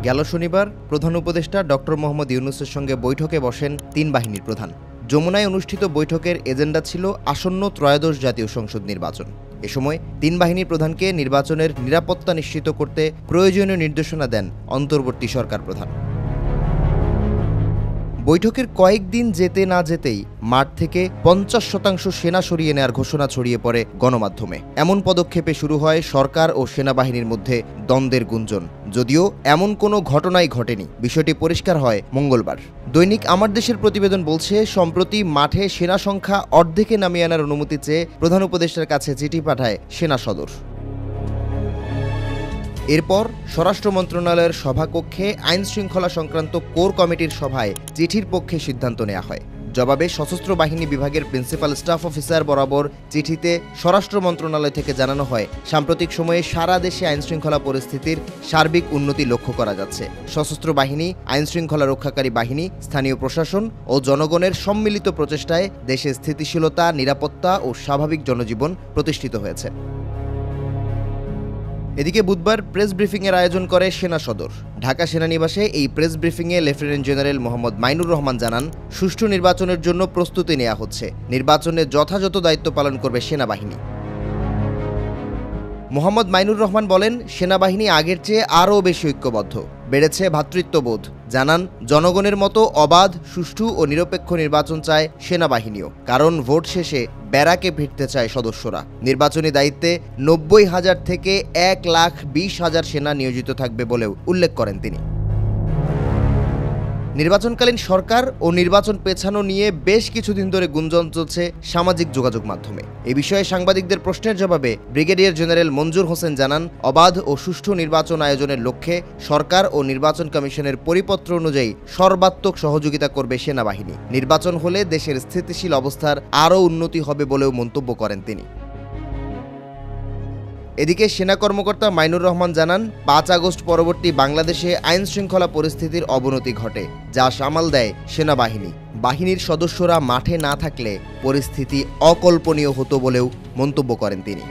গেল শনিবার প্রধান উপদেষ্টা ডক্টর মোহাম্মদ ইউনূসের সঙ্গে বৈঠকে বসেন তিন বাহিনীর প্রধান। যমুনায় অনুষ্ঠিত বৈঠকের এজেন্ডা ছিল আসন্ন ত্রয়োদশ জাতীয় সংসদ নির্বাচন। এ সময় তিন বাহিনীর প্রধানকে নির্বাচনের নিরাপত্তা নিশ্চিত করতে প্রয়োজনীয় নির্দেশনা দেন অন্তর্বর্তী সরকার প্রধান। বৈঠকের কয়েকদিন যেতে না যেতেই মাঠ থেকে ৫০% সেনা সরিয়ে নেওয়ার ঘোষণা ছড়িয়ে পড়ে গণমাধ্যমে। এমন পদক্ষেপে শুরু হয় সরকার ও সেনাবাহিনীর মধ্যে দ্বন্দ্বের গুঞ্জন। যদিও এমন কোনো ঘটনাই ঘটেনি, বিষয়টি পরিষ্কার হয় মঙ্গলবার। দৈনিক আমার দেশের প্রতিবেদন বলছে, সম্প্রতি মাঠে সেনা সংখ্যা অর্ধেকে নামিয়ে আনার অনুমতি চেয়ে প্রধান উপদেষ্টার কাছে চিঠি পাঠায় সেনা সদর। এরপর স্বরাষ্ট্র মন্ত্রণালয়ের সভাকক্ষে আইন শৃঙ্খলা সংক্রান্ত কোর কমিটির সভায় চিঠির পক্ষে সিদ্ধান্ত নেওয়া হয়। জবাবে সশস্ত্র বাহিনী বিভাগের প্রিন্সিপাল স্টাফ অফিসার বরাবর চিঠিতে স্বরাষ্ট্র মন্ত্রণালয় থেকে জানানো হয়, সাম্প্রতিক সময়ে সারা দেশে আইনশৃঙ্খলা পরিস্থিতির সার্বিক উন্নতি লক্ষ্য করা যাচ্ছে। সশস্ত্র বাহিনী, আইনশৃঙ্খলা রক্ষাকারী বাহিনী, স্থানীয় প্রশাসন ও জনগণের সম্মিলিত প্রচেষ্টায় দেশে স্থিতিশীলতা, নিরাপত্তা ও স্বাভাবিক জনজীবন প্রতিষ্ঠিত হয়েছে। এদিকে বুধবার প্রেস ব্রিফিংয়ের আয়োজন করে সেনা সদর। ঢাকা সেনানিবাসে এই প্রেস ব্রিফিংয়ে লেফটেন্যান্ট জেনারেল মোহাম্মদ মাইনুর রহমান জানান, সুষ্ঠু নির্বাচনের জন্য প্রস্তুতি নেওয়া হচ্ছে। নির্বাচনে যথাযথ দায়িত্ব পালন করবে সেনাবাহিনী। মোহাম্মদ মাইনুর রহমান বলেন, সেনাবাহিনী আগের চেয়ে আরও বেশি ঐক্যবদ্ধ, বেড়েছে ভ্রাতৃত্ববোধ। জানান, জনগণের মতো অবাধ, সুষ্ঠু ও নিরপেক্ষ নির্বাচন চায় সেনাবাহিনীও, কারণ ভোট শেষে ব্যারাকে ফিরতে চায় সদস্যরা। নির্বাচনী দায়িত্বে ৯০,০০০ থেকে ১,২০,০০০ সেনা নিয়োজিত থাকবে বলেও উল্লেখ করেন তিনি। নির্বাচনকালীন সরকার ও নির্বাচন পেছানো নিয়ে বেশ কিছুদিন ধরে গুঞ্জন চলছে সামাজিক যোগাযোগ মাধ্যমে। এ বিষয়ে সাংবাদিকদের প্রশ্নের জবাবে ব্রিগেডিয়ার জেনারেল মঞ্জুর হোসেন জানান, অবাধ ও সুষ্ঠু নির্বাচন আয়োজনের লক্ষ্যে সরকার ও নির্বাচন কমিশনের পরিপত্র অনুযায়ী সর্বাত্মক সহযোগিতা করবে সেনাবাহিনী। নির্বাচন হলে দেশের স্থিতিশীল অবস্থার আরও উন্নতি হবে বলেও মন্তব্য করেন তিনি। এদিকে সেনা কর্মকর্তা মাইনুর রহমান জানান, ৫ আগস্ট পরবর্তী বাংলাদেশে আইন শৃঙ্খলা পরিস্থিতির অবনতি ঘটে, যা সামাল দেয় সেনাবাহিনী। বাহিনীর সদস্যরা মাঠে না থাকলে পরিস্থিতি অকল্পনীয় হতো বলেও মন্তব্য করেন তিনি।